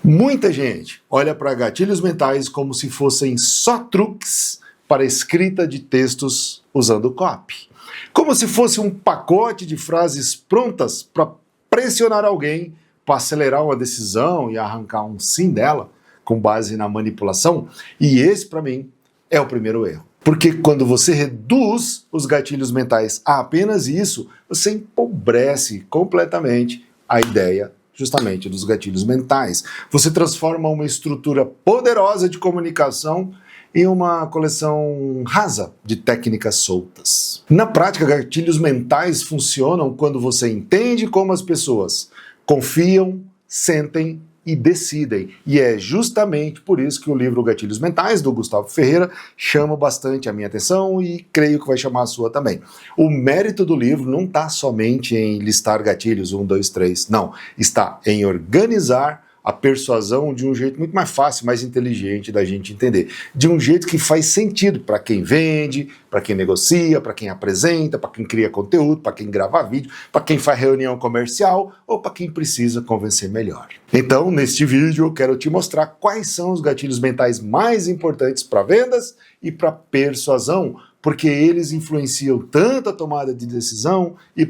Muita gente olha para gatilhos mentais como se fossem só truques para escrita de textos usando copy. Como se fosse um pacote de frases prontas para pressionar alguém para acelerar uma decisão e arrancar um sim dela com base na manipulação. E esse, para mim, é o primeiro erro. Porque quando você reduz os gatilhos mentais a apenas isso, você empobrece completamente a ideia justamente dos gatilhos mentais. Você transforma uma estrutura poderosa de comunicação em uma coleção rasa de técnicas soltas. Na prática, gatilhos mentais funcionam quando você entende como as pessoas confiam, sentem e decidem. E é justamente por isso que o livro Gatilhos Mentais, do Gustavo Ferreira, chama bastante a minha atenção e creio que vai chamar a sua também. O mérito do livro não está somente em listar gatilhos, 1, 2, 3, não. Está em organizar a persuasão de um jeito muito mais fácil, mais inteligente da gente entender. De um jeito que faz sentido para quem vende, para quem negocia, para quem apresenta, para quem cria conteúdo, para quem grava vídeo, para quem faz reunião comercial ou para quem precisa convencer melhor. Então, neste vídeo, eu quero te mostrar quais são os gatilhos mentais mais importantes para vendas e para persuasão, porque eles influenciam tanto a tomada de decisão e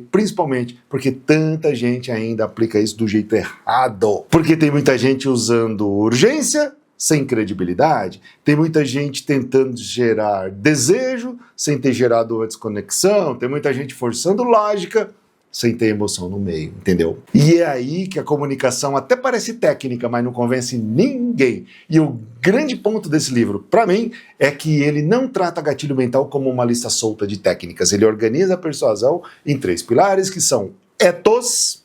principalmente, porque tanta gente ainda aplica isso do jeito errado. Porque tem muita gente usando urgência sem credibilidade, tem muita gente tentando gerar desejo sem ter gerado antes conexão, tem muita gente forçando lógica sem ter emoção no meio, entendeu? E é aí que a comunicação até parece técnica, mas não convence ninguém. E o grande ponto desse livro, para mim, é que ele não trata gatilho mental como uma lista solta de técnicas. Ele organiza a persuasão em 3 pilares, que são ethos,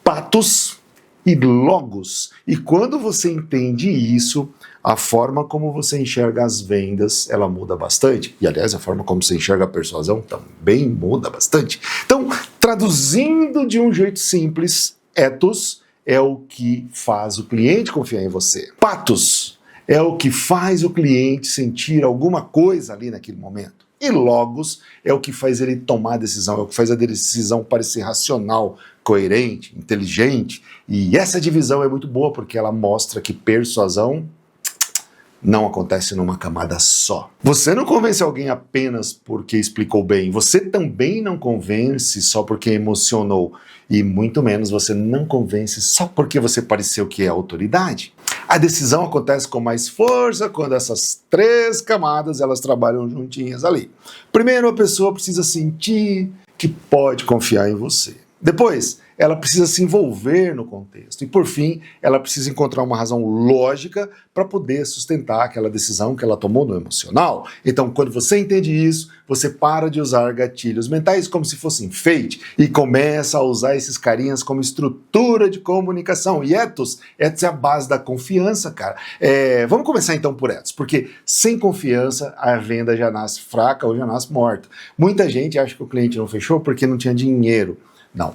patos e logos. E quando você entende isso, a forma como você enxerga as vendas, ela muda bastante. E, aliás, a forma como você enxerga a persuasão também muda bastante. Então, traduzindo de um jeito simples, ethos é o que faz o cliente confiar em você. Patos é o que faz o cliente sentir alguma coisa ali naquele momento. E logos é o que faz ele tomar a decisão, é o que faz a decisão parecer racional, coerente, inteligente. E essa divisão é muito boa porque ela mostra que persuasão não acontece numa camada só. Você não convence alguém apenas porque explicou bem. Você também não convence só porque emocionou. E muito menos você não convence só porque você pareceu que é autoridade. A decisão acontece com mais força quando essas 3 camadas elas trabalham juntinhas ali. Primeiro, a pessoa precisa sentir que pode confiar em você. Depois, ela precisa se envolver no contexto. E, por fim, ela precisa encontrar uma razão lógica para poder sustentar aquela decisão que ela tomou no emocional. Então, quando você entende isso, você para de usar gatilhos mentais como se fosse enfeite e começa a usar esses carinhas como estrutura de comunicação. E ethos é a base da confiança, cara. Vamos começar então por ethos, porque sem confiança a venda já nasce fraca ou já nasce morta. Muita gente acha que o cliente não fechou porque não tinha dinheiro. Não.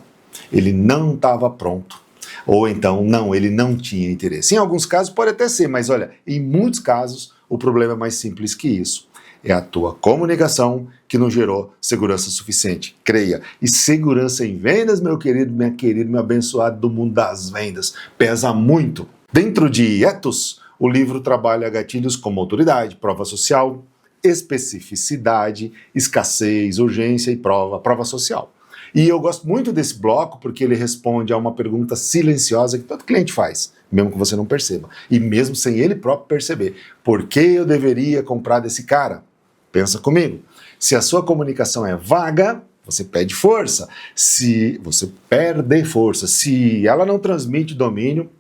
Ele não estava pronto. Ou então, não, ele não tinha interesse. Em alguns casos pode até ser, mas olha, em muitos casos o problema é mais simples que isso. É a tua comunicação que não gerou segurança suficiente. Creia. E segurança em vendas, meu querido, meu abençoado do mundo das vendas, pesa muito. Dentro de ethos, o livro trabalha gatilhos como autoridade, prova social, especificidade, escassez, urgência e prova social. E eu gosto muito desse bloco porque ele responde a uma pergunta silenciosa que todo cliente faz, mesmo que você não perceba. E mesmo sem ele próprio perceber. Por que eu deveria comprar desse cara? Pensa comigo. Se a sua comunicação é vaga, você pede força. Se você perde força, se ela não transmite domínio,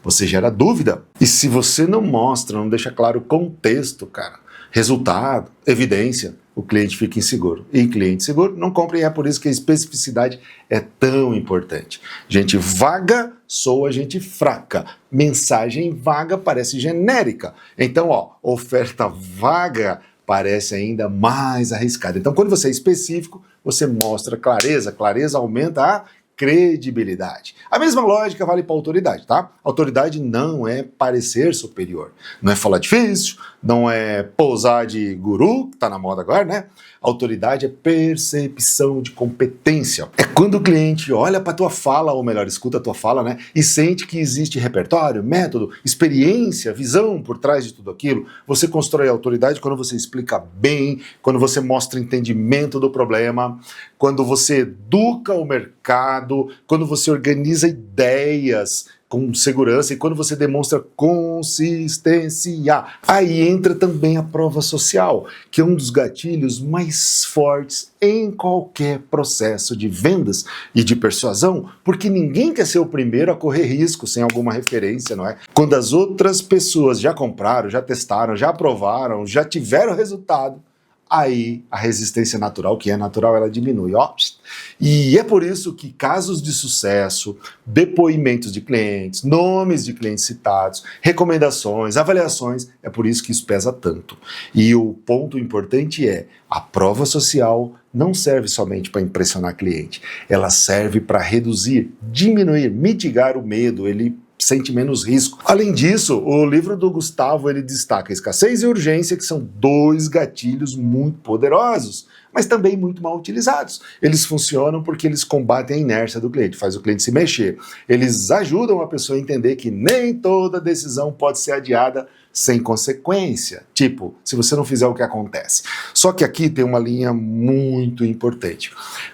você gera dúvida. E se você não mostra, não deixa claro o contexto, cara, resultado, evidência, o cliente fica inseguro. E cliente seguro não compra, e é por isso que a especificidade é tão importante. Gente vaga soa gente fraca. Mensagem vaga parece genérica. Então, oferta vaga parece ainda mais arriscada. Então, quando você é específico, você mostra clareza. Clareza aumenta a credibilidade. A mesma lógica vale para autoridade, tá? Autoridade não é parecer superior, não é falar difícil, não é pousar de guru, que tá na moda agora, né? Autoridade é percepção de competência. É quando o cliente olha para tua fala, ou melhor, escuta a tua fala, né? E sente que existe repertório, método, experiência, visão por trás de tudo aquilo. Você constrói autoridade quando você explica bem, quando você mostra entendimento do problema, quando você educa o mercado, quando você organiza ideias com segurança e quando você demonstra consistência. Aí entra também a prova social, que é um dos gatilhos mais fortes em qualquer processo de vendas e de persuasão, porque ninguém quer ser o primeiro a correr risco sem alguma referência, não é? Quando as outras pessoas já compraram, já testaram, já aprovaram, já tiveram resultado, aí a resistência natural, que é natural, ela diminui, ó. E é por isso que casos de sucesso, depoimentos de clientes, nomes de clientes citados, recomendações, avaliações, é por isso que isso pesa tanto. E o ponto importante é, a prova social não serve somente para impressionar cliente, ela serve para reduzir, diminuir, mitigar o medo, ele sente menos risco. Além disso, o livro do Gustavo, ele destaca escassez e urgência, que são dois gatilhos muito poderosos, mas também muito mal utilizados. Eles funcionam porque eles combatem a inércia do cliente, faz o cliente se mexer. Eles ajudam a pessoa a entender que nem toda decisão pode ser adiada sem consequência. Tipo, se você não fizer o que acontece. Só que aqui tem uma linha muito importante.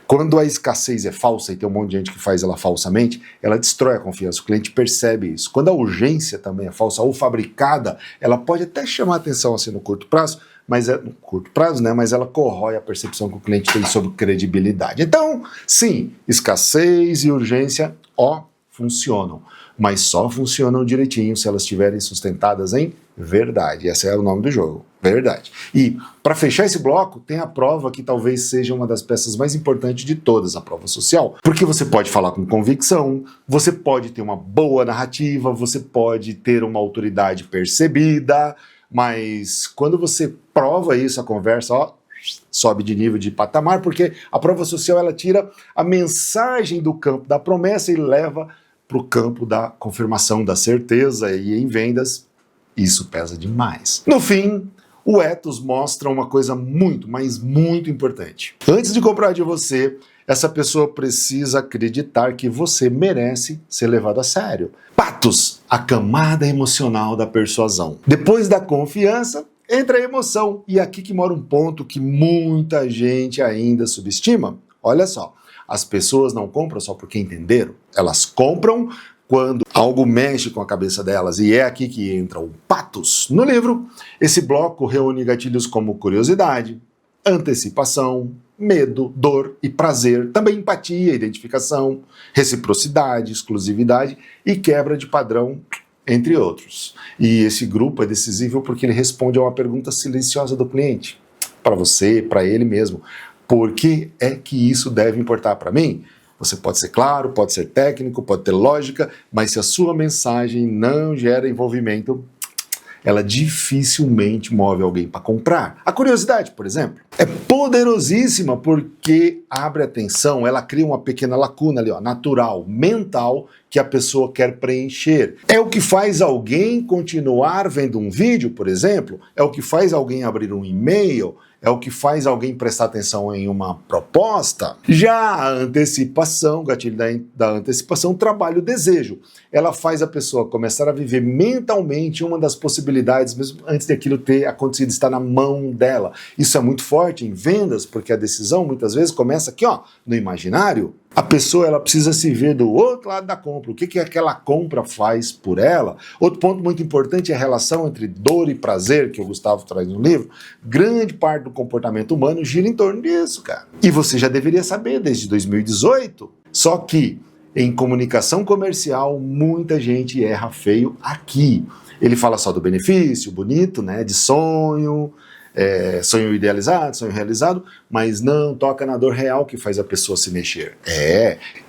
Quando a escassez é falsa, e tem um monte de gente que faz ela falsamente, ela destrói a confiança, o cliente percebe isso. Quando a urgência também é falsa ou fabricada, ela pode até chamar atenção assim no curto prazo, mas no curto prazo, né? Mas ela corrói a percepção que o cliente tem sobre credibilidade. Então, sim, escassez e urgência, funcionam, mas só funcionam direitinho se elas estiverem sustentadas em verdade. Esse é o nome do jogo, verdade. E para fechar esse bloco, tem a prova que talvez seja uma das peças mais importantes de todas, a prova social. Porque você pode falar com convicção, você pode ter uma boa narrativa, você pode ter uma autoridade percebida, mas quando você prova isso, a conversa, sobe de nível, de patamar, porque a prova social ela tira a mensagem do campo da promessa e leva para o campo da confirmação, da certeza, e em vendas isso pesa demais. No fim, o ethos mostra uma coisa muito, mas muito importante. Antes de comprar de você, essa pessoa precisa acreditar que você merece ser levado a sério. Pathos, a camada emocional da persuasão. Depois da confiança, entra a emoção. E aqui que mora um ponto que muita gente ainda subestima. Olha só, as pessoas não compram só porque entenderam. Elas compram quando algo mexe com a cabeça delas, e é aqui que entra o pathos. No livro, esse bloco reúne gatilhos como curiosidade, antecipação, medo, dor e prazer, também empatia, identificação, reciprocidade, exclusividade e quebra de padrão, entre outros. E esse grupo é decisivo porque ele responde a uma pergunta silenciosa do cliente, para você, para ele mesmo. Por que é que isso deve importar para mim? Você pode ser claro, pode ser técnico, pode ter lógica, mas se a sua mensagem não gera envolvimento, ela dificilmente move alguém para comprar. A curiosidade, por exemplo, é poderosíssima porque abre atenção, ela cria uma pequena lacuna ali, natural, mental, que a pessoa quer preencher. É o que faz alguém continuar vendo um vídeo, por exemplo, é o que faz alguém abrir um e-mail, é o que faz alguém prestar atenção em uma proposta. Já a antecipação, gatilho da antecipação, trabalha o desejo. Ela faz a pessoa começar a viver mentalmente uma das possibilidades, mesmo antes daquilo ter acontecido, estar na mão dela. Isso é muito forte em vendas, porque a decisão muitas vezes começa aqui, no imaginário. A pessoa ela precisa se ver do outro lado da compra. O que aquela compra faz por ela? Outro ponto muito importante é a relação entre dor e prazer, que o Gustavo traz no livro. Grande parte do comportamento humano gira em torno disso, cara. E você já deveria saber desde 2018. Só que em comunicação comercial, muita gente erra feio aqui. Ele fala só do benefício, bonito, né, de sonho, sonho idealizado, sonho realizado, mas não toca na dor real que faz a pessoa se mexer.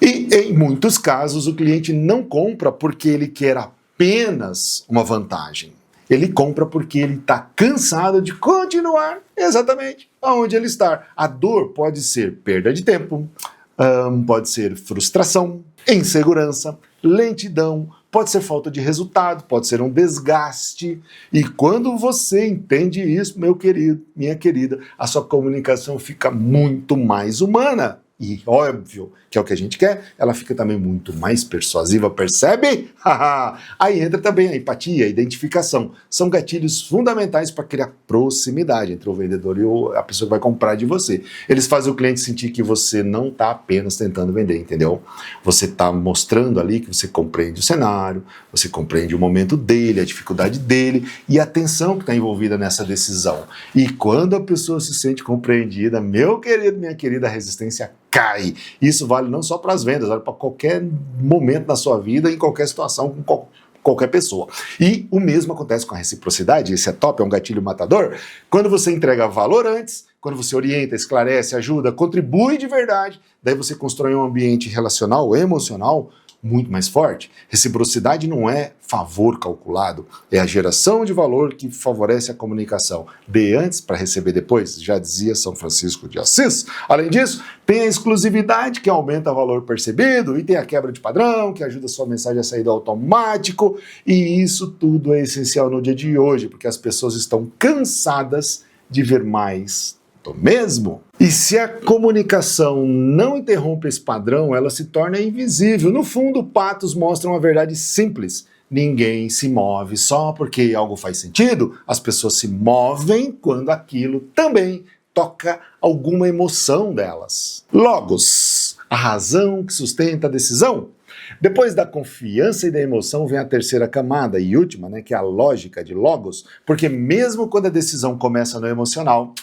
E em muitos casos o cliente não compra porque ele quer apenas uma vantagem. Ele compra porque ele está cansado de continuar exatamente onde ele está. A dor pode ser perda de tempo, Pode ser frustração, insegurança, lentidão, pode ser falta de resultado, pode ser um desgaste. E quando você entende isso, meu querido, minha querida, a sua comunicação fica muito mais humana. E óbvio que é o que a gente quer, ela fica também muito mais persuasiva, percebe? Aí entra também a empatia, a identificação. São gatilhos fundamentais para criar proximidade entre o vendedor e a pessoa que vai comprar de você. Eles fazem o cliente sentir que você não está apenas tentando vender, entendeu? Você está mostrando ali que você compreende o cenário, você compreende o momento dele, a dificuldade dele e a tensão que está envolvida nessa decisão. E quando a pessoa se sente compreendida, meu querido, minha querida, a resistência cai. Isso vale não só para as vendas, vale para qualquer momento da sua vida, em qualquer situação, com qualquer pessoa. E o mesmo acontece com a reciprocidade, esse é top, é um gatilho matador. Quando você entrega valor antes, quando você orienta, esclarece, ajuda, contribui de verdade, daí você constrói um ambiente relacional, emocional, muito mais forte. Reciprocidade não é favor calculado, é a geração de valor que favorece a comunicação. Dê antes para receber depois, já dizia São Francisco de Assis. Além disso, tem a exclusividade, que aumenta o valor percebido, e tem a quebra de padrão, que ajuda a sua mensagem a sair do automático, e isso tudo é essencial no dia de hoje, porque as pessoas estão cansadas de ver mais do mesmo. E se a comunicação não interrompe esse padrão, ela se torna invisível. No fundo, Patos mostra uma verdade simples. Ninguém se move só porque algo faz sentido. As pessoas se movem quando aquilo também toca alguma emoção delas. Logos, a razão que sustenta a decisão. Depois da confiança e da emoção vem a terceira camada e última, que é a lógica de logos, porque mesmo quando a decisão começa no emocional,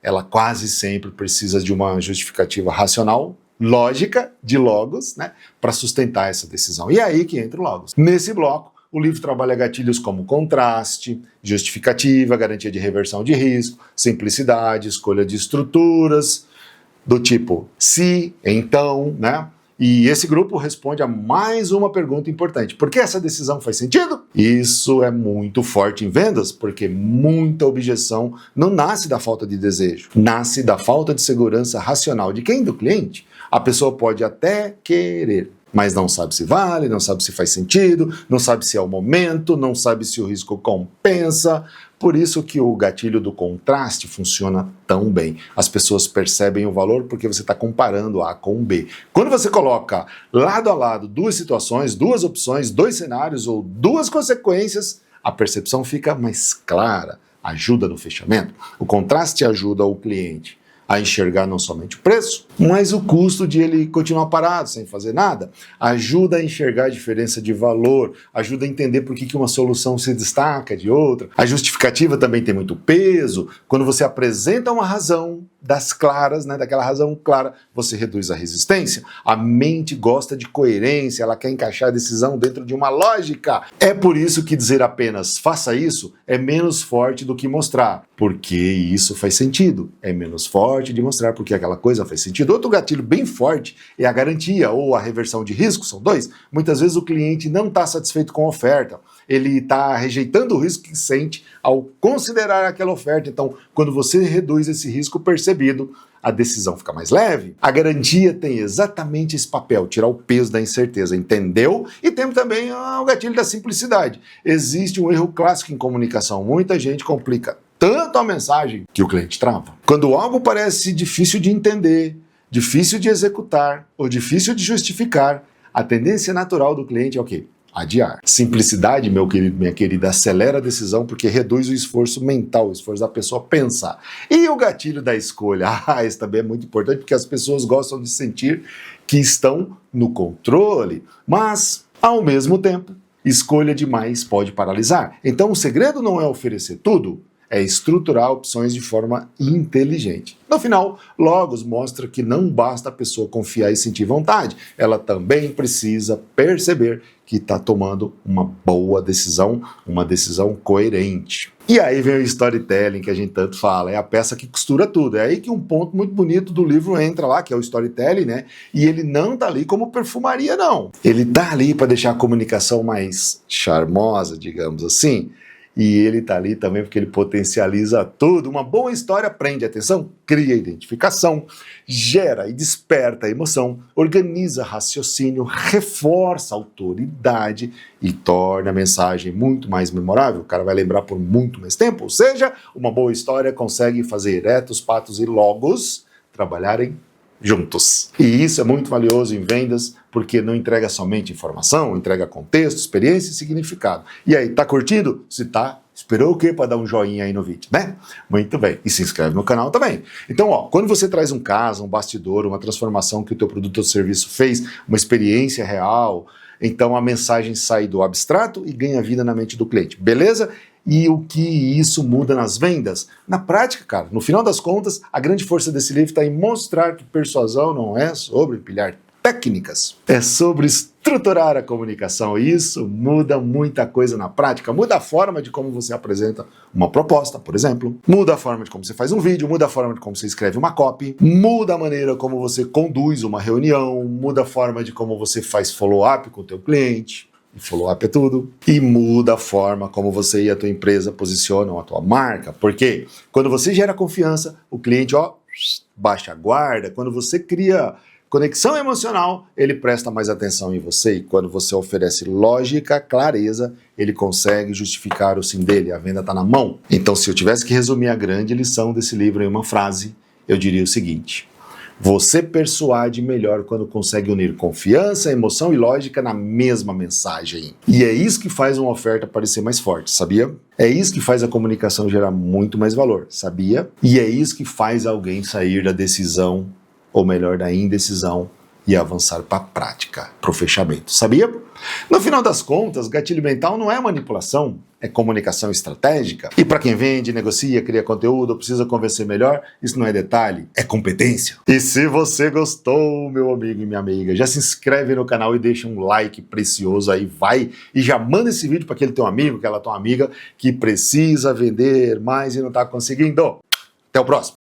ela quase sempre precisa de uma justificativa racional, lógica, de logos, para sustentar essa decisão. E é aí que entra o logos. Nesse bloco, o livro trabalha gatilhos como contraste, justificativa, garantia de reversão de risco, simplicidade, escolha de estruturas, do tipo se, então, E esse grupo responde a mais uma pergunta importante. Por que essa decisão faz sentido? Isso é muito forte em vendas, porque muita objeção não nasce da falta de desejo, nasce da falta de segurança racional de quem? Do cliente. A pessoa pode até querer, mas não sabe se vale, não sabe se faz sentido, não sabe se é o momento, não sabe se o risco compensa. Por isso que o gatilho do contraste funciona tão bem. As pessoas percebem o valor porque você está comparando A com B. Quando você coloca lado a lado duas situações, duas opções, dois cenários ou duas consequências, a percepção fica mais clara, ajuda no fechamento. O contraste ajuda o cliente a enxergar não somente o preço, mas o custo de ele continuar parado, sem fazer nada. Ajuda a enxergar a diferença de valor, ajuda a entender por que uma solução se destaca de outra. A justificativa também tem muito peso. Quando você apresenta uma razão das claras, daquela razão clara, você reduz a resistência. A mente gosta de coerência, ela quer encaixar a decisão dentro de uma lógica. É por isso que dizer apenas faça isso é menos forte do que mostrar, porque isso faz sentido. É menos forte de mostrar porque aquela coisa faz sentido. Outro gatilho bem forte é a garantia ou a reversão de risco, são dois. Muitas vezes o cliente não está satisfeito com a oferta, ele está rejeitando o risco que sente ao considerar aquela oferta. Então, quando você reduz esse risco percebido, a decisão fica mais leve. A garantia tem exatamente esse papel, tirar o peso da incerteza, entendeu? E temos também o gatilho da simplicidade. Existe um erro clássico em comunicação, muita gente complica tanto a mensagem que o cliente trava. Quando algo parece difícil de entender, difícil de executar ou difícil de justificar, a tendência natural do cliente é o quê? Adiar. Simplicidade, meu querido, minha querida, acelera a decisão porque reduz o esforço mental, o esforço da pessoa pensar. E o gatilho da escolha? Esse também é muito importante porque as pessoas gostam de sentir que estão no controle, mas, ao mesmo tempo, escolha demais pode paralisar. Então, o segredo não é oferecer tudo, é estruturar opções de forma inteligente. No final, Logos mostra que não basta a pessoa confiar e sentir vontade, ela também precisa perceber que está tomando uma boa decisão, uma decisão coerente. E aí vem o storytelling que a gente tanto fala, é a peça que costura tudo. É aí que um ponto muito bonito do livro entra lá, que é o storytelling, E ele não tá ali como perfumaria, não. Ele tá ali para deixar a comunicação mais charmosa, digamos assim. E ele está ali também porque ele potencializa tudo. Uma boa história prende atenção, cria identificação, gera e desperta emoção, organiza raciocínio, reforça a autoridade e torna a mensagem muito mais memorável. O cara vai lembrar por muito mais tempo. Ou seja, uma boa história consegue fazer etos, patos e logos trabalharem juntos. E isso é muito valioso em vendas, porque não entrega somente informação, entrega contexto, experiência e significado. E aí, tá curtindo? Se tá, esperou o quê para dar um joinha aí no vídeo, né? Muito bem. E se inscreve no canal também. Então, ó, quando você traz um caso, um bastidor, uma transformação que o teu produto ou serviço fez, uma experiência real, então a mensagem sai do abstrato e ganha vida na mente do cliente. Beleza? E o que isso muda nas vendas? Na prática, cara, no final das contas, a grande força desse livro está em mostrar que persuasão não é sobre empilhar técnicas, é sobre estruturar a comunicação. E isso muda muita coisa na prática, muda a forma de como você apresenta uma proposta, por exemplo, muda a forma de como você faz um vídeo, muda a forma de como você escreve uma copy, muda a maneira como você conduz uma reunião, muda a forma de como você faz follow-up com o teu cliente. E follow-up é tudo. E muda a forma como você e a tua empresa posicionam a tua marca. Porque quando você gera confiança, o cliente, ó, baixa a guarda. Quando você cria conexão emocional, ele presta mais atenção em você. E quando você oferece lógica, clareza, ele consegue justificar o sim dele. A venda está na mão. Então, se eu tivesse que resumir a grande lição desse livro em uma frase, eu diria o seguinte: você persuade melhor quando consegue unir confiança, emoção e lógica na mesma mensagem. E é isso que faz uma oferta parecer mais forte, sabia? É isso que faz a comunicação gerar muito mais valor, sabia? E é isso que faz alguém sair da decisão, ou melhor, da indecisão, e avançar para a prática, para o fechamento, sabia? No final das contas, gatilho mental não é manipulação, é comunicação estratégica. E para quem vende, negocia, cria conteúdo, precisa convencer melhor, isso não é detalhe, é competência. E se você gostou, meu amigo e minha amiga, já se inscreve no canal e deixa um like precioso aí, vai, e já manda esse vídeo para aquele teu amigo, aquela tua amiga que precisa vender mais e não está conseguindo. Até o próximo.